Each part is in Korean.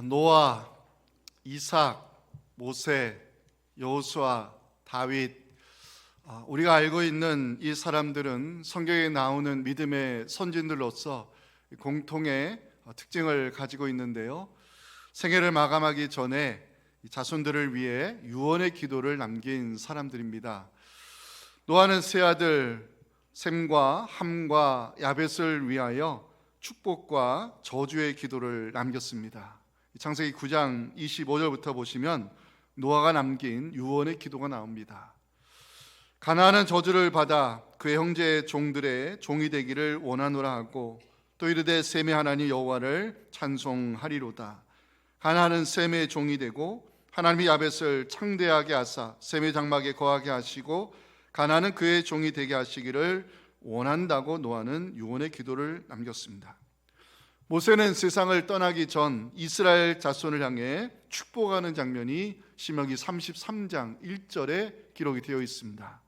노아, 이삭, 모세, 여호수아, 다윗, 우리가 알고 있는 이 사람들은 성경에 나오는 믿음의 선진들로서 공통의 특징을 가지고 있는데요. 생애를 마감하기 전에 자손들을 위해 유언의 기도를 남긴 사람들입니다. 노아는 세 아들 셈과 함과 야벳을 위하여 축복과 저주의 기도를 남겼습니다. 창세기 9장 25절부터 보시면 노아가 남긴 유언의 기도가 나옵니다. 가나안은 저주를 받아 그의 형제의 종들의 종이 되기를 원하노라 하고 또 이르되 셈의 하나님 여호와를 찬송하리로다. 가나안은 셈의 종이 되고 하나님이 야벳을 창대하게 하사 셈의 장막에 거하게 하시고 가나안은 그의 종이 되게 하시기를 원한다고 노아는 유언의 기도를 남겼습니다. 모세는 세상을 떠나기 전 이스라엘 자손을 향해 축복하는 장면이 신명기 33장 1절에 기록이 되어 있습니다.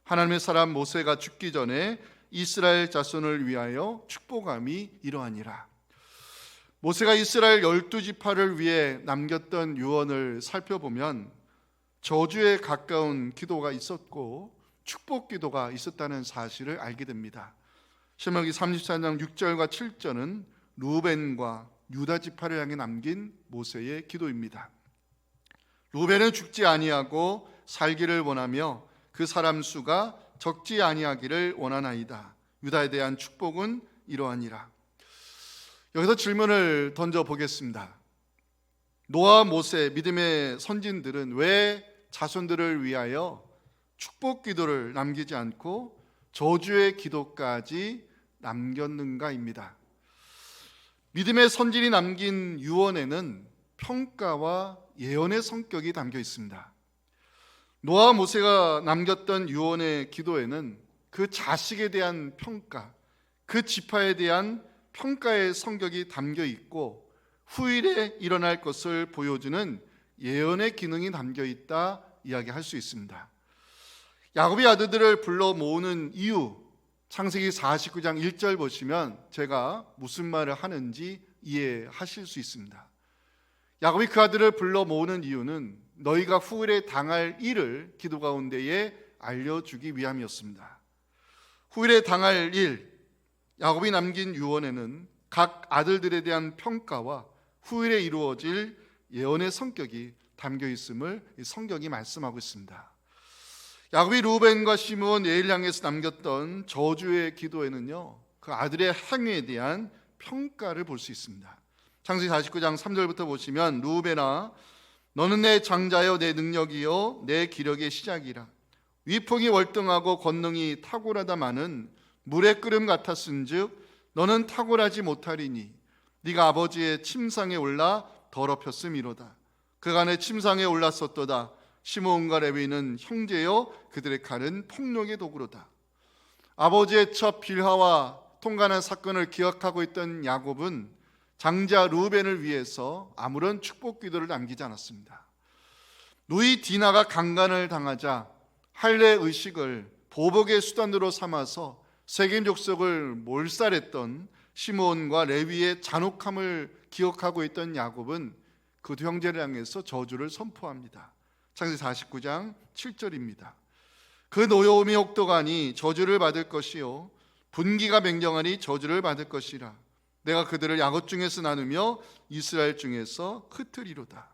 하나님의 사람 모세가 죽기 전에 이스라엘 자손을 위하여 축복함이 이러하니라. 모세가 이스라엘 12지파를 위해 남겼던 유언을 살펴보면 저주에 가까운 기도가 있었고 축복 기도가 있었다는 사실을 알게 됩니다. 신명기 34장 6절과 7절은 루벤과 유다 지파를 향해 남긴 모세의 기도입니다. 루벤은 죽지 아니하고 살기를 원하며 그 사람 수가 적지 아니하기를 원하나이다. 유다에 대한 축복은 이러하니라. 여기서 질문을 던져 보겠습니다. 노아, 모세, 믿음의 선진들은 왜 자손들을 위하여 축복 기도를 남기지 않고 저주의 기도까지 남겼는가입니다. 믿음의 선진이 남긴 유언에는 평가와 예언의 성격이 담겨 있습니다. 노아와 모세가 남겼던 유언의 기도에는 그 자식에 대한 평가, 그 지파에 대한 평가의 성격이 담겨 있고 후일에 일어날 것을 보여주는 예언의 기능이 담겨 있다 이야기할 수 있습니다. 야곱이 아들들을 불러 모으는 이유, 창세기 49장 1절 보시면 제가 무슨 말을 하는지 이해하실 수 있습니다. 야곱이 그 아들을 불러 모으는 이유는 너희가 후일에 당할 일을 기도 가운데에 알려주기 위함이었습니다. 후일에 당할 일, 야곱이 남긴 유언에는 각 아들들에 대한 평가와 후일에 이루어질 예언의 성격이 담겨 있음을 성경이 말씀하고 있습니다. 야곱이 루벤과 시므온, 예를 향해서 남겼던 저주의 기도에는요, 그 아들의 행위에 대한 평가를 볼 수 있습니다. 창세기 49장 3절부터 보시면 루벤아 너는 내 장자여 내 능력이요 내 기력의 시작이라. 위풍이 월등하고 권능이 탁월하다마는 물의 끓음 같았은즉 너는 탁월하지 못하리니 네가 아버지의 침상에 올라 더럽혔음이로다. 그가 내 침상에 올랐었도다. 시므온과 레위는 형제여 그들의 칼은 폭력의 도구로다. 아버지의 첩 빌하와 통관한 사건을 기억하고 있던 야곱은 장자 루벤을 위해서 아무런 축복 기도를 남기지 않았습니다. 누이 디나가 강간을 당하자 할례 의식을 보복의 수단으로 삼아서 세겜 족속을 몰살했던 시므온과 레위의 잔혹함을 기억하고 있던 야곱은 그 두 형제를 향해서 저주를 선포합니다. 창세기 49장 7절입니다. 그 노여움이 혹독하니 저주를 받을 것이요 분기가 맹경하니 저주를 받을 것이라. 내가 그들을 야곱 중에서 나누며 이스라엘 중에서 흩으리로다.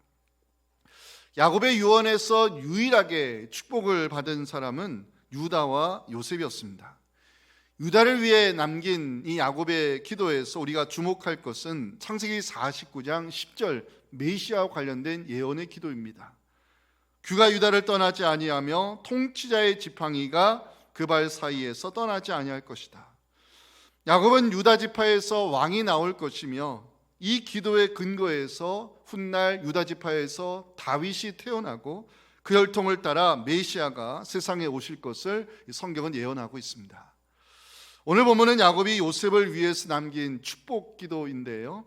야곱의 유언에서 유일하게 축복을 받은 사람은 유다와 요셉이었습니다. 유다를 위해 남긴 이 야곱의 기도에서 우리가 주목할 것은 창세기 49장 10절 메시아와 관련된 예언의 기도입니다. 귀가 유다를 떠나지 아니하며 통치자의 지팡이가 그 발 사이에서 떠나지 아니할 것이다. 야곱은 유다 지파에서 왕이 나올 것이며 이 기도의 근거에서 훗날 유다 지파에서 다윗이 태어나고 그 혈통을 따라 메시아가 세상에 오실 것을 성경은 예언하고 있습니다. 오늘 본문은 야곱이 요셉을 위해서 남긴 축복 기도인데요,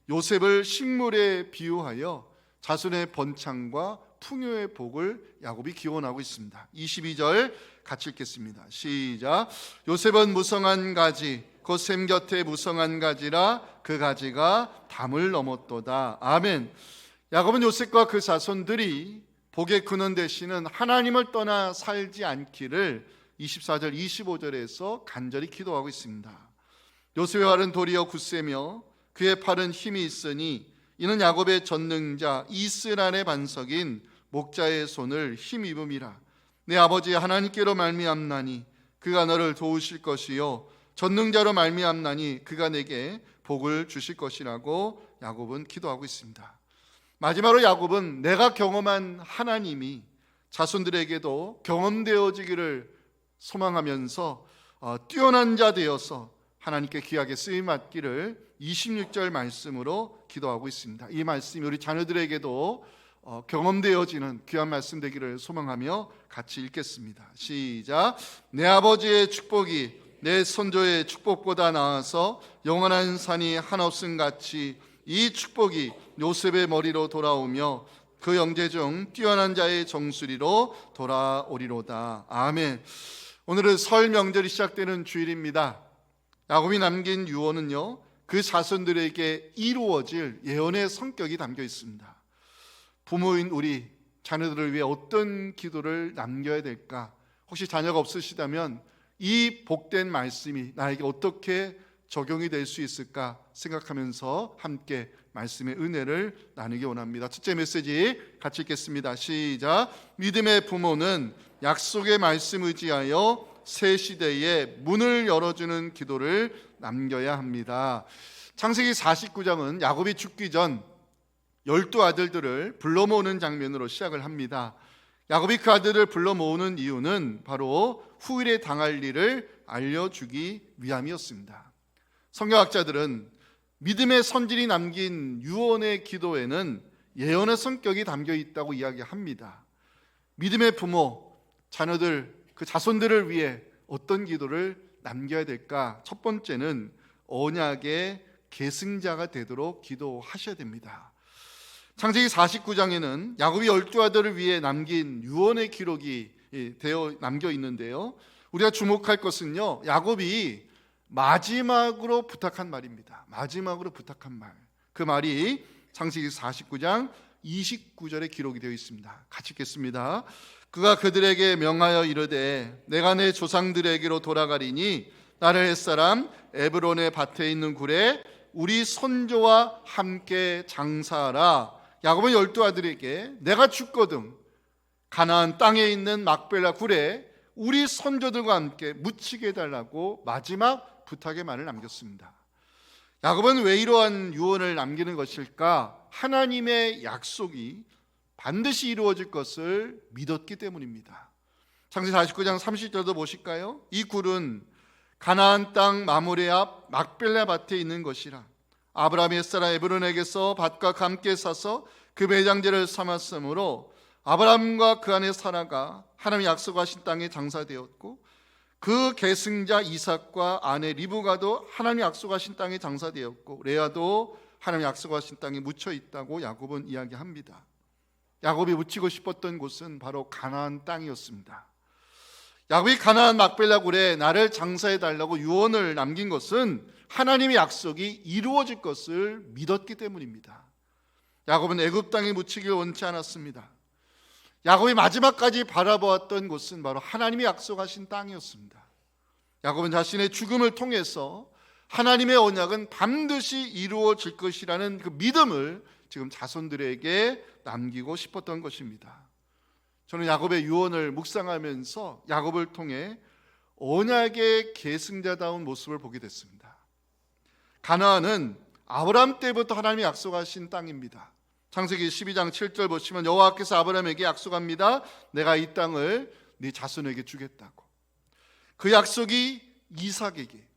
요셉을 식물에 비유하여 자손의 번창과 풍요의 복을 야곱이 기원하고 있습니다. 22절 같이 읽겠습니다. 시작. 요셉은 무성한 가지 곧 샘 곁에 무성한 가지라 그 가지가 담을 넘었도다. 아멘. 야곱은 요셉과 그 자손들이 복의 근원 되시는 하나님을 떠나 살지 않기를 24절 25절에서 간절히 기도하고 있습니다. 요셉의 발은 도리어 굳세며 그의 팔은 힘이 있으니 이는 야곱의 전능자 이스라엘의 반석인 목자의 손을 힘입음이라. 내 아버지 하나님께로 말미암나니 그가 너를 도우실 것이요 전능자로 말미암나니 그가 내게 복을 주실 것이라고 야곱은 기도하고 있습니다. 마지막으로 야곱은 내가 경험한 하나님이 자손들에게도 경험되어지기를 소망하면서 뛰어난 자 되어서 하나님께 귀하게 쓰임 받기를 26절 말씀으로 기도하고 있습니다. 이 말씀이 우리 자녀들에게도 경험되어지는 귀한 말씀 되기를 소망하며 같이 읽겠습니다. 시작. 내 아버지의 축복이 내 선조의 축복보다 나아서 영원한 산이 한없음 같이 이 축복이 요셉의 머리로 돌아오며 그 영제 중 뛰어난 자의 정수리로 돌아오리로다. 아멘. 오늘은 설 명절이 시작되는 주일입니다. 야곱이 남긴 유언은요, 그 자손들에게 이루어질 예언의 성격이 담겨 있습니다. 부모인 우리 자녀들을 위해 어떤 기도를 남겨야 될까? 혹시 자녀가 없으시다면 이 복된 말씀이 나에게 어떻게 적용이 될 수 있을까 생각하면서 함께 말씀의 은혜를 나누기 원합니다. 첫째 메시지 같이 읽겠습니다. 시작. 믿음의 부모는 약속의 말씀 의지하여 새 시대에 문을 열어주는 기도를 남겨야 합니다. 창세기 49장은 야곱이 죽기 전 12아들들을 불러 모으는 장면으로 시작을 합니다. 야곱이 그 아들을 불러 모으는 이유는 바로 후일에 당할 일을 알려주기 위함이었습니다. 성경학자들은 믿음의 선질이 남긴 유언의 기도에는 예언의 성격이 담겨 있다고 이야기합니다. 믿음의 부모, 자녀들, 그 자손들을 위해 어떤 기도를 남겨야 될까? 첫 번째는 언약의 계승자가 되도록 기도하셔야 됩니다. 창세기 49장에는 야곱이 12아들을 위해 남긴 유언의 기록이 되어 남겨 있는데요, 우리가 주목할 것은요, 야곱이 마지막으로 부탁한 말입니다. 마지막으로 부탁한 말, 그 말이 창세기 49장 29절에 기록이 되어 있습니다. 같이 읽겠습니다. 그가 그들에게 명하여 이르되 내가 내 조상들에게로 돌아가리니 나를 햇사람 에브론의 밭에 있는 굴에 우리 손조와 함께 장사하라. 야곱은 12아들에게 내가 죽거든 가나안 땅에 있는 막벨라 굴에 우리 손조들과 함께 묻히게 해달라고 마지막 부탁의 말을 남겼습니다. 야곱은 왜 이러한 유언을 남기는 것일까? 하나님의 약속이 반드시 이루어질 것을 믿었기 때문입니다. 창세기 49장 30절도 보실까요? 이 굴은 가나안 땅 마므레 앞 막벨라 밭에 있는 것이라. 아브라함이 햇사람 에브론에게서 밭과 함께 사서 그 매장제를 삼았으므로 아브라함과 그 안에 사라가 하나님이 약속하신 땅에 장사되었고 그 계승자 이삭과 아내 리브가도 하나님이 약속하신 땅에 장사되었고 레아도 하나님이 약속하신 땅에 묻혀 있다고 야곱은 이야기합니다. 야곱이 묻히고 싶었던 곳은 바로 가나안 땅이었습니다. 야곱이 가나안 막벨라 굴에 나를 장사해 달라고 유언을 남긴 것은 하나님의 약속이 이루어질 것을 믿었기 때문입니다. 야곱은 애굽 땅에 묻히길 원치 않았습니다. 야곱이 마지막까지 바라보았던 곳은 바로 하나님이 약속하신 땅이었습니다. 야곱은 자신의 죽음을 통해서 하나님의 언약은 반드시 이루어질 것이라는 그 믿음을 지금 자손들에게 남기고 싶었던 것입니다. 저는 야곱의 유언을 묵상하면서 야곱을 통해 언약의 계승자다운 모습을 보게 됐습니다. 가나안은 아브라함 때부터 하나님이 약속하신 땅입니다. 창세기 12장 7절 보시면 여호와께서 아브라함에게 약속합니다. 내가 이 땅을 네 자손에게 주겠다고. 그 약속이 이삭에게,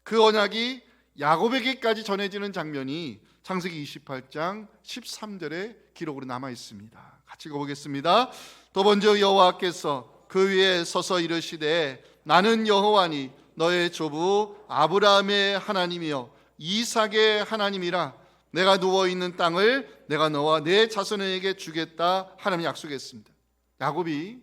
그 언약이 야곱에게까지 전해지는 장면이 창세기 28장 13절의 기록으로 남아 있습니다. 같이 읽어보겠습니다. 또 먼저 여호와께서 그 위에 서서 이르시되 나는 여호와니 너의 조부 아브라함의 하나님이여 이삭의 하나님이라. 내가 누워있는 땅을 내가 너와 내 자손에게 주겠다 하나님이 약속했습니다. 야곱이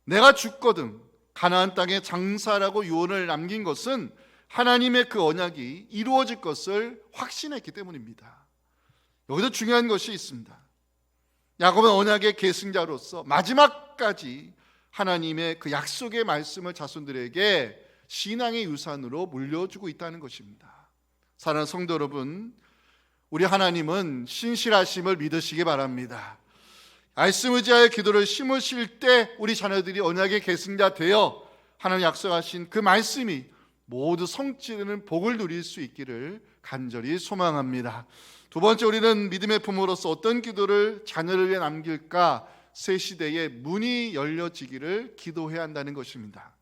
내가 죽거든 가나안 땅에 장사라고 유언을 남긴 것은 하나님의 그 언약이 이루어질 것을 확신했기 때문입니다. 여기도 중요한 것이 있습니다. 야곱은 언약의 계승자로서 마지막까지 하나님의 그 약속의 말씀을 자손들에게 신앙의 유산으로 물려주고 있다는 것입니다. 사랑하는 성도 여러분, 우리 하나님은 신실하심을 믿으시기 바랍니다. 말씀 의지하여 기도를 심으실 때 우리 자녀들이 언약의 계승자 되어 하나님 약속하신 그 말씀이 모두 성취되는 복을 누릴 수 있기를 간절히 소망합니다. 두 번째, 우리는 믿음의 부모로서 어떤 기도를 자녀를 위해 남길까? 새 시대에 문이 열려지기를 기도해야 한다는 것입니다.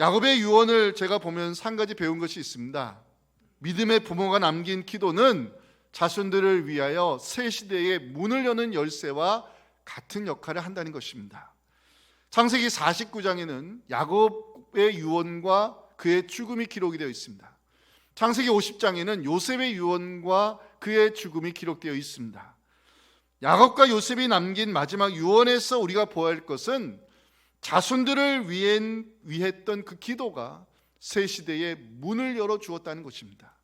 야곱의 유언을 제가 보면서 한 가지 배운 것이 있습니다. 믿음의 부모가 남긴 기도는 자손들을 위하여 새 시대의 문을 여는 열쇠와 같은 역할을 한다는 것입니다. 창세기 49장에는 야곱의 유언과 그의 죽음이 기록이 되어 있습니다. 창세기 50장에는 요셉의 유언과 그의 죽음이 기록되어 있습니다. 야곱과 요셉이 남긴 마지막 유언에서 우리가 보아야 할 것은 자손들을 위했던 그 기도가 새 시대의 문을 열어주었다는 것입니다.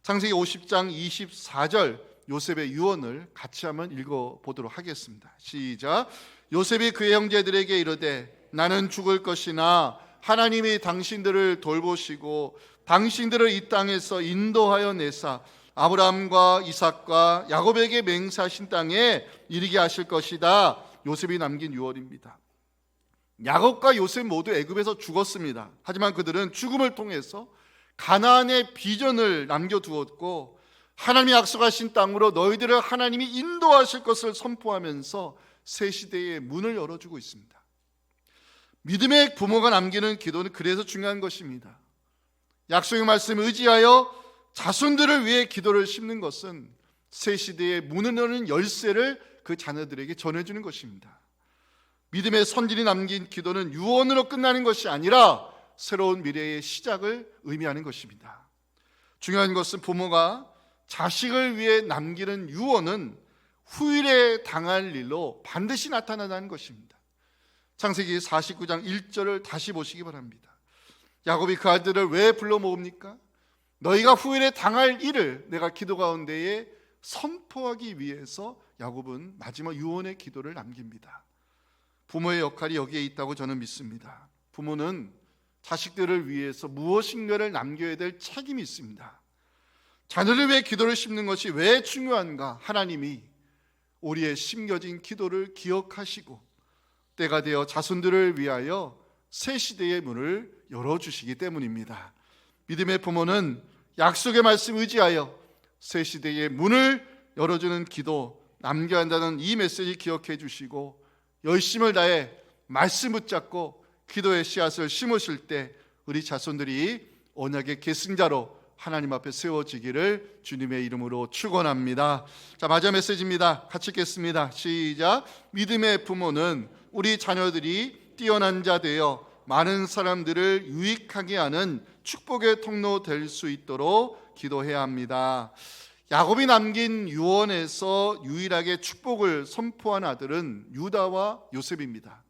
창세기 50장 24절 요셉의 유언을 같이 한번 읽어보도록 하겠습니다. 시작. 요셉이 그의 형제들에게 이르되 나는 죽을 것이나 하나님이 당신들을 돌보시고 당신들을 이 땅에서 인도하여 내사 아브라함과 이삭과 야곱에게 맹세하신 땅에 이르게 하실 것이다. 요셉이 남긴 유언입니다. 야곱과 요셉 모두 애굽에서 죽었습니다. 하지만 그들은 죽음을 통해서 가나안의 비전을 남겨두었고 하나님이 약속하신 땅으로 너희들을 하나님이 인도하실 것을 선포하면서 새 시대의 문을 열어주고 있습니다. 믿음의 부모가 남기는 기도는 그래서 중요한 것입니다. 약속의 말씀을 의지하여 자손들을 위해 기도를 심는 것은 새 시대의 문을 여는 열쇠를 그 자녀들에게 전해주는 것입니다. 믿음의 선진이 남긴 기도는 유언으로 끝나는 것이 아니라 새로운 미래의 시작을 의미하는 것입니다. 중요한 것은 부모가 자식을 위해 남기는 유언은 후일에 당할 일로 반드시 나타나는 것입니다. 창세기 49장 1절을 다시 보시기 바랍니다. 야곱이 그 아들을 왜 불러 모읍니까? 너희가 후일에 당할 일을 내가 기도 가운데에 선포하기 위해서 야곱은 마지막 유언의 기도를 남깁니다. 부모의 역할이 여기에 있다고 저는 믿습니다. 부모는 자식들을 위해서 무엇인가를 남겨야 될 책임이 있습니다. 자녀를 위해 기도를 심는 것이 왜 중요한가? 하나님이 우리의 심겨진 기도를 기억하시고 때가 되어 자손들을 위하여 새 시대의 문을 열어주시기 때문입니다. 믿음의 부모는 약속의 말씀 의지하여 새 시대의 문을 열어주는 기도 남겨야 한다는 이 메시지 기억해 주시고 열심을 다해 말씀 붙잡고 기도의 씨앗을 심으실 때 우리 자손들이 언약의 계승자로 하나님 앞에 세워지기를 주님의 이름으로 축원합니다. 자, 마지막 메시지입니다. 같이 읽겠습니다. 시작. 믿음의 부모는 우리 자녀들이 뛰어난 자 되어 많은 사람들을 유익하게 하는 축복의 통로 될 수 있도록 기도해야 합니다. 야곱이 남긴 유언에서 유일하게 축복을 선포한 아들은 유다와 요셉입니다.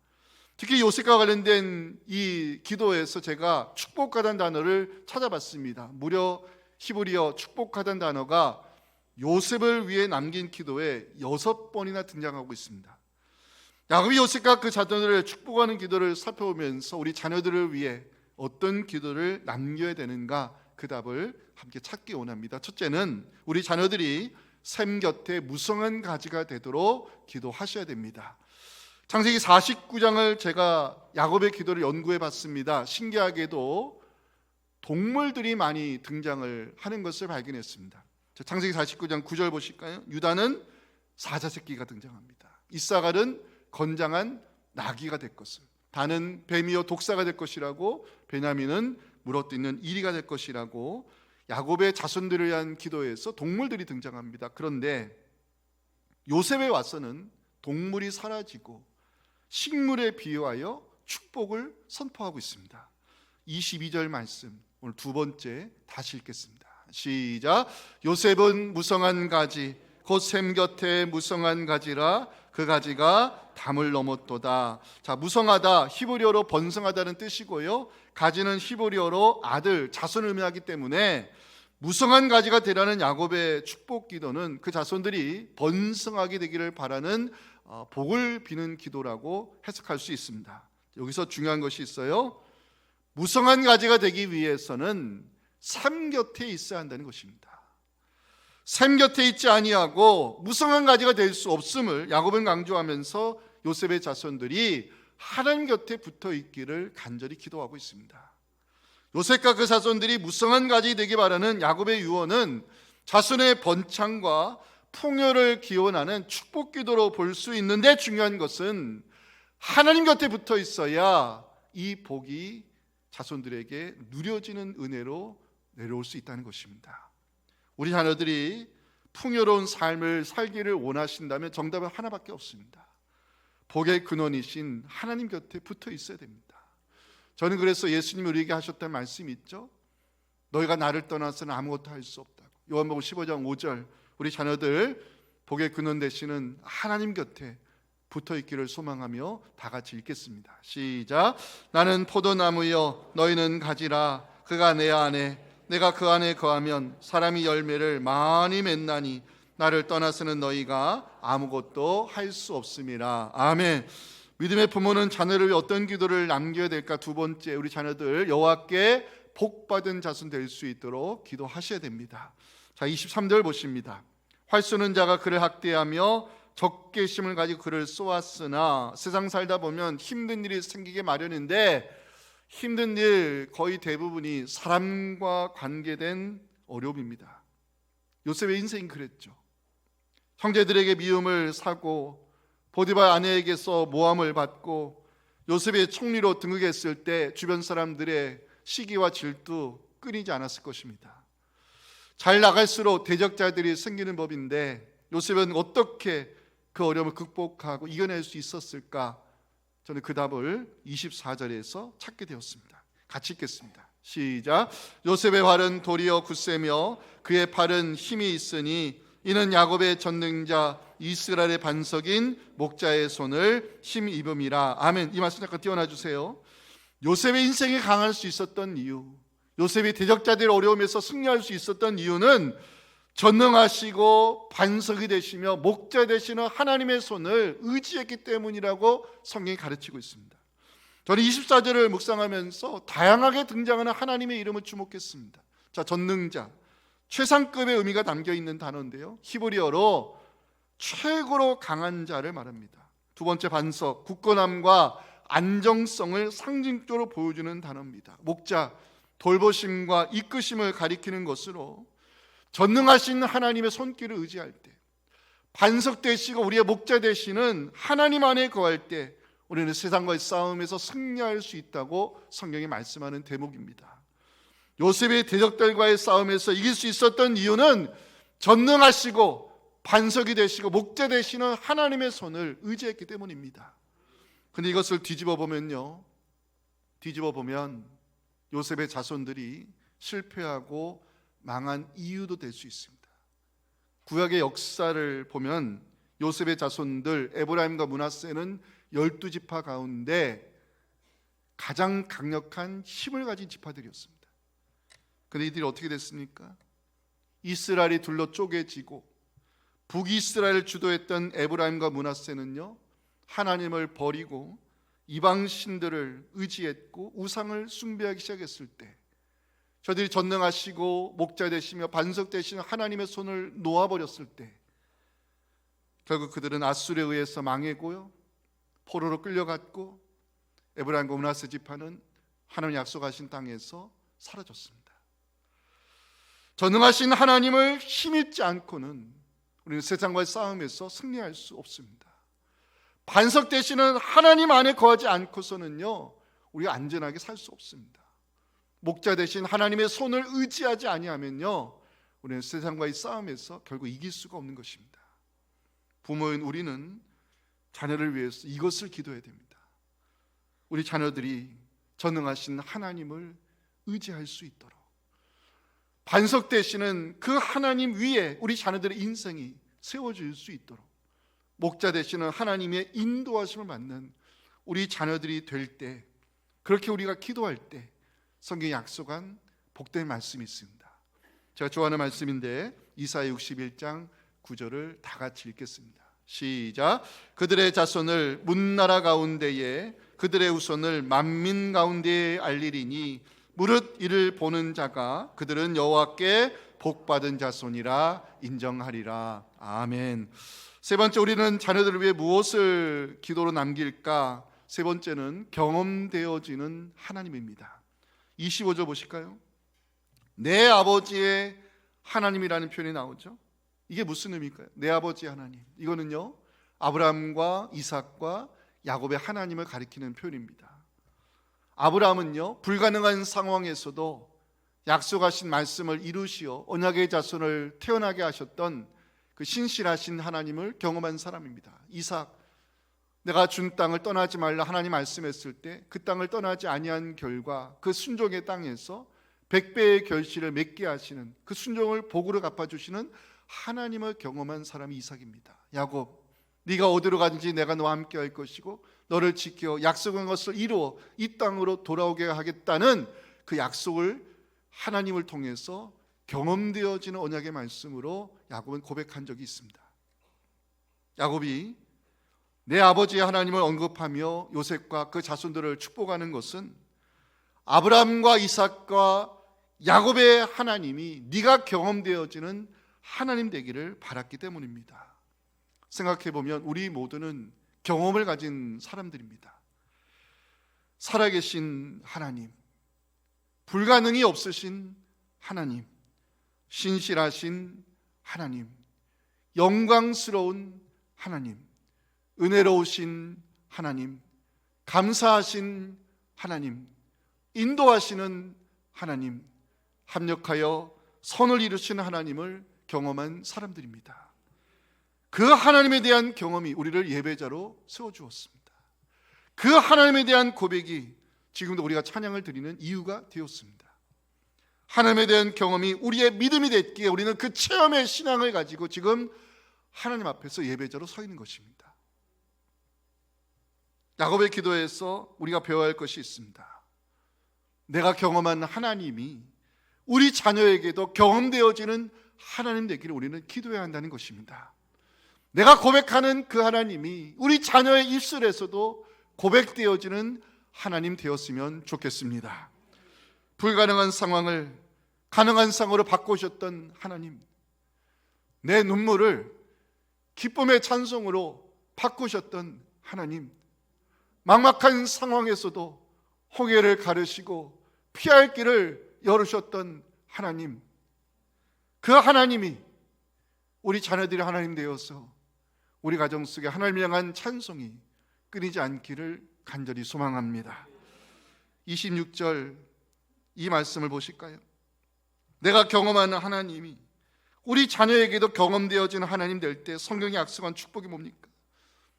특히 요셉과 관련된 이 기도에서 제가 축복하다는 단어를 찾아봤습니다. 무려 히브리어 축복하다는 단어가 요셉을 위해 남긴 기도에 6번이나 등장하고 있습니다. 야곱이 요셉과 그 자녀들을 축복하는 기도를 살펴보면서 우리 자녀들을 위해 어떤 기도를 남겨야 되는가 그 답을 함께 찾기 원합니다. 첫째는 우리 자녀들이 샘 곁에 무성한 가지가 되도록 기도하셔야 됩니다. 창세기 49장을 제가 야곱의 기도를 연구해 봤습니다. 신기하게도 동물들이 많이 등장을 하는 것을 발견했습니다. 창세기 49장 9절 보실까요? 유다는 사자새끼가 등장합니다. 이사갈은 건장한 나귀가 될 것을, 단은 뱀이요 독사가 될 것이라고, 베냐민은 물어뜯는 이리가 될 것이라고 야곱의 자손들을 위한 기도에서 동물들이 등장합니다. 그런데 요셉에 와서는 동물이 사라지고 식물에 비유하여 축복을 선포하고 있습니다. 22절 말씀 오늘 두 번째 다시 읽겠습니다. 시작. 요셉은 무성한 가지 곧 샘 곁에 무성한 가지라 그 가지가 담을 넘었도다. 자, 무성하다 히브리어로 번성하다는 뜻이고요, 가지는 히브리어로 아들, 자손을 의미하기 때문에 무성한 가지가 되라는 야곱의 축복 기도는 그 자손들이 번성하게 되기를 바라는 복을 비는 기도라고 해석할 수 있습니다. 여기서 중요한 것이 있어요. 무성한 가지가 되기 위해서는 샘 곁에 있어야 한다는 것입니다. 샘 곁에 있지 아니하고 무성한 가지가 될 수 없음을 야곱은 강조하면서 요셉의 자손들이 하나님 곁에 붙어 있기를 간절히 기도하고 있습니다. 요셉과 그 자손들이 무성한 가지 되기 바라는 야곱의 유언은 자손의 번창과 풍요를 기원하는 축복 기도로 볼 수 있는데, 중요한 것은 하나님 곁에 붙어 있어야 이 복이 자손들에게 누려지는 은혜로 내려올 수 있다는 것입니다. 우리 자녀들이 풍요로운 삶을 살기를 원하신다면 정답은 하나밖에 없습니다. 복의 근원이신 하나님 곁에 붙어 있어야 됩니다. 저는 그래서 예수님이 우리에게 하셨던 말씀이 있죠. 너희가 나를 떠나서는 아무것도 할 수 없다고. 요한복음 15장 5절, 우리 자녀들 복의 근원 되시는 하나님 곁에 붙어 있기를 소망하며 다 같이 읽겠습니다. 시작. 나는 포도나무여 너희는 가지라. 그가 내 안에 내가 그 안에 거하면 사람이 열매를 많이 맺나니 나를 떠나서는 너희가 아무것도 할 수 없음이라. 아멘. 믿음의 부모는 자녀를 위해 어떤 기도를 남겨야 될까? 두 번째, 우리 자녀들 여호와께 복받은 자손 될 수 있도록 기도하셔야 됩니다. 자, 23절 보십니다. 활 쏘는 자가 그를 학대하며 적개심을 가지고 그를 쏘았으나. 세상 살다 보면 힘든 일이 생기게 마련인데 힘든 일 거의 대부분이 사람과 관계된 어려움입니다. 요셉의 인생이 그랬죠. 형제들에게 미움을 사고 보디발 아내에게서 모함을 받고 요셉의 총리로 등극했을 때 주변 사람들의 시기와 질투 끊이지 않았을 것입니다. 잘 나갈수록 대적자들이 생기는 법인데 요셉은 어떻게 그 어려움을 극복하고 이겨낼 수 있었을까? 저는 그 답을 24절에서 찾게 되었습니다. 같이 읽겠습니다. 시작. 요셉의 활은 도리어 굳세며 그의 팔은 힘이 있으니 이는 야곱의 전능자 이스라엘의 반석인 목자의 손을 힘입음이라. 아멘. 이 말씀 잠깐 띄워놔 주세요. 요셉의 인생이 강할 수 있었던 이유, 요셉이 대적자들의 어려움에서 승리할 수 있었던 이유는 전능하시고 반석이 되시며 목자 되시는 하나님의 손을 의지했기 때문이라고 성경이 가르치고 있습니다. 저는 24절을 묵상하면서 다양하게 등장하는 하나님의 이름을 주목했습니다. 자, 전능자, 최상급의 의미가 담겨있는 단어인데요, 히브리어로 최고로 강한 자를 말합니다. 두 번째, 반석, 굳건함과 안정성을 상징적으로 보여주는 단어입니다. 목자, 돌보심과 이끄심을 가리키는 것으로 전능하신 하나님의 손길을 의지할 때, 반석 되시고 우리의 목자 되시는 하나님 안에 거할 때 우리는 세상과의 싸움에서 승리할 수 있다고 성경이 말씀하는 대목입니다. 요셉의 대적들과의 싸움에서 이길 수 있었던 이유는 전능하시고 반석이 되시고 목자 되시는 하나님의 손을 의지했기 때문입니다. 그런데 이것을 뒤집어 보면 요셉의 자손들이 실패하고 망한 이유도 될 수 있습니다. 구약의 역사를 보면 요셉의 자손들 에브라임과 므낫세는 12지파 가운데 가장 강력한 힘을 가진 지파들이었습니다. 그런데 이들이 어떻게 됐습니까? 이스라엘이 둘로 쪼개지고 북이스라엘을 주도했던 에브라임과 므낫세는요, 하나님을 버리고 이방 신들을 의지했고 우상을 숭배하기 시작했을 때, 저들이 전능하시고 목자 되시며 반석 되시는 하나님의 손을 놓아버렸을 때 결국 그들은 아수르에 의해서 망했고요, 포로로 끌려갔고 에브라임과 므낫세 지파는 하나님 약속하신 땅에서 사라졌습니다. 전능하신 하나님을 힘입지 않고는 우리는 세상과의 싸움에서 승리할 수 없습니다. 반석 되시는 하나님 안에 거하지 않고서는요, 우리가 안전하게 살 수 없습니다. 목자 되신 하나님의 손을 의지하지 아니하면요, 우리는 세상과의 싸움에서 결국 이길 수가 없는 것입니다. 부모인 우리는 자녀를 위해서 이것을 기도해야 됩니다. 우리 자녀들이 전능하신 하나님을 의지할 수 있도록, 반석 되시는 그 하나님 위에 우리 자녀들의 인생이 세워질 수 있도록 목자 되시는 하나님의 인도하심을 받는 우리 자녀들이 될 때, 그렇게 우리가 기도할 때 성경이 약속한 복된 말씀이 있습니다. 제가 좋아하는 말씀인데 이사야 61장 9절을 다 같이 읽겠습니다. 시작. 그들의 자손을 문나라 가운데에, 그들의 후손을 만민 가운데에 알리리니 무릇 이를 보는 자가 그들은 여호와께 복받은 자손이라 인정하리라. 아멘. 세 번째, 우리는 자녀들을 위해 무엇을 기도로 남길까? 세 번째는 경험되어지는 하나님입니다. 25절 보실까요? 내 아버지의 하나님이라는 표현이 나오죠. 이게 무슨 의미일까요? 내 아버지 하나님. 이거는요, 아브라함과 이삭과 야곱의 하나님을 가리키는 표현입니다. 아브라함은요, 불가능한 상황에서도 약속하신 말씀을 이루시어 언약의 자손을 태어나게 하셨던 그 신실하신 하나님을 경험한 사람입니다. 이삭, 내가 준 땅을 떠나지 말라 하나님 말씀했을 때 그 땅을 떠나지 아니한 결과 그 순종의 땅에서 100배의 결실을 맺게 하시는, 그 순종을 복으로 갚아주시는 하나님을 경험한 사람이 이삭입니다. 야곱, 네가 어디로 가든지 내가 너와 함께 할 것이고 너를 지켜 약속한 것을 이루어 이 땅으로 돌아오게 하겠다는 그 약속을 하나님을 통해서 경험되어지는 언약의 말씀으로 야곱은 고백한 적이 있습니다. 야곱이 내 아버지의 하나님을 언급하며 요셉과 그 자손들을 축복하는 것은 아브라함과 이삭과 야곱의 하나님이 네가 경험되어지는 하나님 되기를 바랐기 때문입니다. 생각해보면 우리 모두는 경험을 가진 사람들입니다. 살아계신 하나님, 불가능이 없으신 하나님, 신실하신 하나님, 영광스러운 하나님, 은혜로우신 하나님, 감사하신 하나님, 인도하시는 하나님, 합력하여 선을 이루시는 하나님을 경험한 사람들입니다. 그 하나님에 대한 경험이 우리를 예배자로 세워주었습니다. 그 하나님에 대한 고백이 지금도 우리가 찬양을 드리는 이유가 되었습니다. 하나님에 대한 경험이 우리의 믿음이 됐기에 우리는 그 체험의 신앙을 가지고 지금 하나님 앞에서 예배자로 서 있는 것입니다. 야곱의 기도에서 우리가 배워야 할 것이 있습니다. 내가 경험한 하나님이 우리 자녀에게도 경험되어지는 하나님 되기를 우리는 기도해야 한다는 것입니다. 내가 고백하는 그 하나님이 우리 자녀의 입술에서도 고백되어지는 하나님 되었으면 좋겠습니다. 불가능한 상황을 가능한 상황으로 바꾸셨던 하나님, 내 눈물을 기쁨의 찬송으로 바꾸셨던 하나님, 막막한 상황에서도 홍해를 가르시고 피할 길을 열으셨던 하나님, 그 하나님이 우리 자녀들이 하나님 되어서 우리 가정 속에 하나님을 향한 찬송이 끊이지 않기를 간절히 소망합니다. 26절 이 말씀을 보실까요? 내가 경험하는 하나님이 우리 자녀에게도 경험되어지는 하나님 될 때 성경이 약속한 축복이 뭡니까?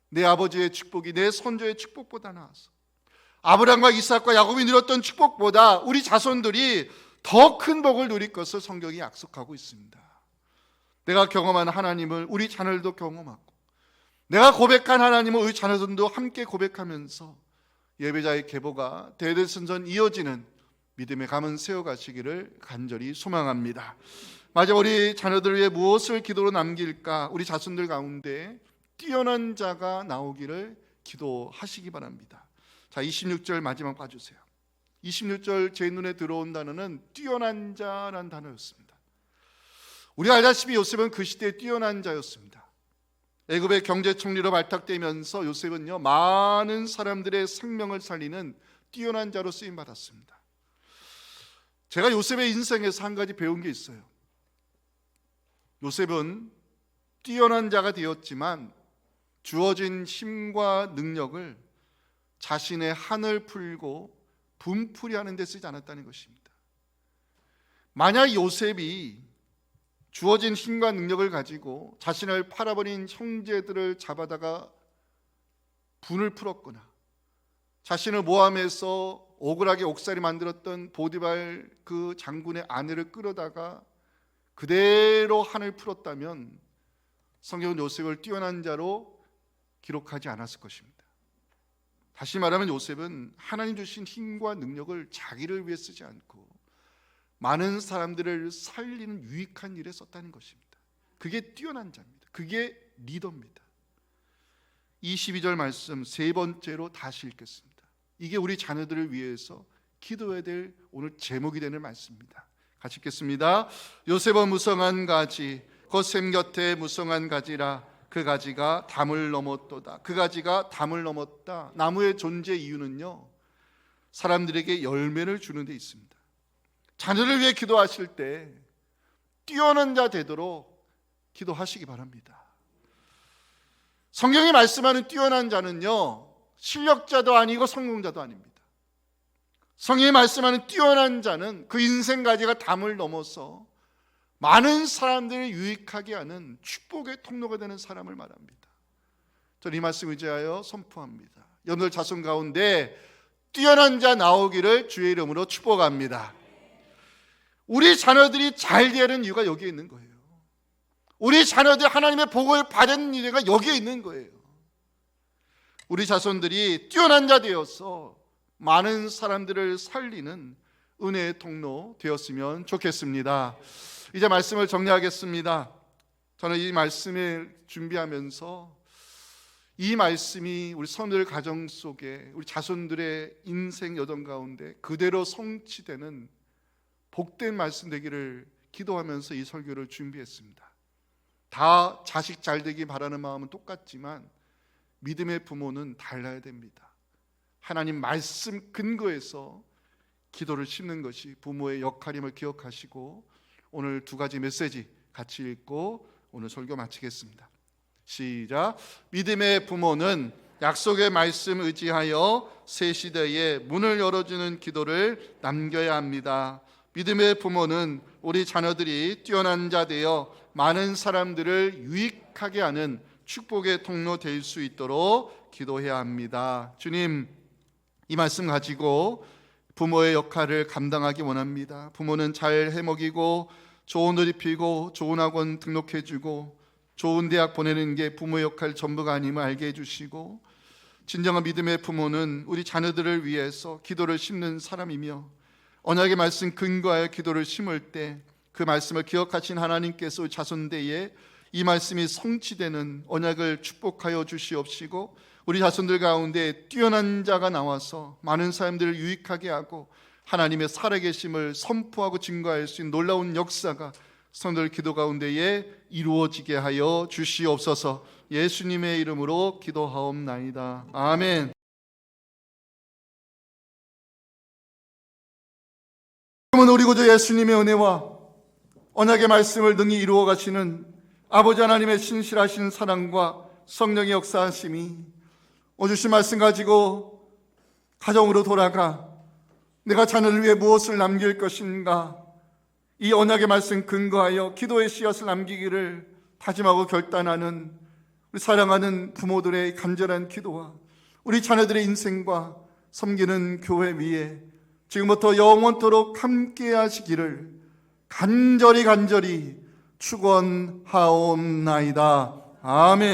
내 아버지의 축복이 내 선조의 축복보다 나아서 아브라함과 이삭과 야곱이 누렸던 축복보다 우리 자손들이 더 큰 복을 누릴 것을 성경이 약속하고 있습니다. 내가 경험한 하나님을 우리 자녀들도 경험하고, 내가 고백한 하나님을 우리 자녀들도 함께 고백하면서 예배자의 계보가 대대손손 이어지는 믿음의 가문 세워가시기를 간절히 소망합니다. 마지막 우리 자녀들을 위해 무엇을 기도로 남길까? 우리 자손들 가운데 뛰어난 자가 나오기를 기도하시기 바랍니다. 자, 26절 마지막 봐주세요. 26절 제 눈에 들어온 단어는 뛰어난 자라는 단어였습니다. 우리가 알다시피 요셉은 그 시대에 뛰어난 자였습니다. 애굽의 경제총리로 발탁되면서 요셉은요, 많은 사람들의 생명을 살리는 뛰어난 자로 쓰임받았습니다. 제가 요셉의 인생에서 한 가지 배운 게 있어요. 요셉은 뛰어난 자가 되었지만 주어진 힘과 능력을 자신의 한을 풀고 분풀이하는 데 쓰지 않았다는 것입니다. 만약 요셉이 주어진 힘과 능력을 가지고 자신을 팔아버린 형제들을 잡아다가 분을 풀었거나 자신을 모함해서 억울하게 옥살이 만들었던 보디발 그 장군의 아내를 끌어다가 그대로 한을 풀었다면 성경은 요셉을 뛰어난 자로 기록하지 않았을 것입니다. 다시 말하면 요셉은 하나님 주신 힘과 능력을 자기를 위해 쓰지 않고 많은 사람들을 살리는 유익한 일에 썼다는 것입니다. 그게 뛰어난 자입니다. 그게 리더입니다. 22절 말씀 세 번째로 다시 읽겠습니다. 이게 우리 자녀들을 위해서 기도해야 될 오늘 제목이 되는 말씀입니다. 같이 읽겠습니다. 요셉은 무성한 가지 곧 샘 곁에 무성한 가지라 그 가지가 담을 넘었도다. 그 가지가 담을 넘었다. 나무의 존재 이유는요, 사람들에게 열매를 주는 데 있습니다. 자녀를 위해 기도하실 때 뛰어난 자 되도록 기도하시기 바랍니다. 성경이 말씀하는 뛰어난 자는요, 실력자도 아니고 성공자도 아닙니다. 성경이 말씀하는 뛰어난 자는 그 인생 가지가 담을 넘어서 많은 사람들을 유익하게 하는 축복의 통로가 되는 사람을 말합니다. 저는 이 말씀 의지하여 선포합니다. 여러분들 자손 가운데 뛰어난 자 나오기를 주의 이름으로 축복합니다. 우리 자녀들이 잘 되는 이유가 여기에 있는 거예요. 우리 자녀들 하나님의 복을 받은 이유가 여기에 있는 거예요. 우리 자손들이 뛰어난 자 되어서 많은 사람들을 살리는 은혜의 통로 되었으면 좋겠습니다. 이제 말씀을 정리하겠습니다. 저는 이 말씀을 준비하면서 이 말씀이 우리 성도들 가정 속에 우리 자손들의 인생 여정 가운데 그대로 성취되는 복된 말씀 되기를 기도하면서 이 설교를 준비했습니다. 다 자식 잘 되기 바라는 마음은 똑같지만 믿음의 부모는 달라야 됩니다. 하나님 말씀 근거에서 기도를 심는 것이 부모의 역할임을 기억하시고 오늘 두 가지 메시지 같이 읽고 오늘 설교 마치겠습니다. 시작. 믿음의 부모는 약속의 말씀 의지하여 새 시대에 문을 열어주는 기도를 남겨야 합니다. 믿음의 부모는 우리 자녀들이 뛰어난 자 되어 많은 사람들을 유익하게 하는 축복의 통로 될 수 있도록 기도해야 합니다. 주님, 이 말씀 가지고 부모의 역할을 감당하기 원합니다. 부모는 잘 해먹이고 좋은 옷 입히고 좋은 학원 등록해주고 좋은 대학 보내는 게 부모의 역할 전부가 아님을 알게 해주시고, 진정한 믿음의 부모는 우리 자녀들을 위해서 기도를 심는 사람이며 언약의 말씀 근거하여 기도를 심을 때 그 말씀을 기억하신 하나님께서 자손대에 이 말씀이 성취되는 언약을 축복하여 주시옵시고 우리 자손들 가운데 뛰어난 자가 나와서 많은 사람들을 유익하게 하고 하나님의 살아계심을 선포하고 증거할 수 있는 놀라운 역사가 성도들 기도 가운데에 이루어지게 하여 주시옵소서. 예수님의 이름으로 기도하옵나이다. 아멘. 그러면 우리 구주 예수님의 은혜와 언약의 말씀을 능히 이루어 가시는 아버지 하나님의 신실하신 사랑과 성령의 역사하심이 주신 말씀 가지고 가정으로 돌아가 내가 자녀를 위해 무엇을 남길 것인가, 이 언약의 말씀 근거하여 기도의 씨앗을 남기기를 다짐하고 결단하는 우리 사랑하는 부모들의 간절한 기도와 우리 자녀들의 인생과 섬기는 교회 위에 지금부터 영원토록 함께 하시기를 간절히 축원하옵나이다. 아멘.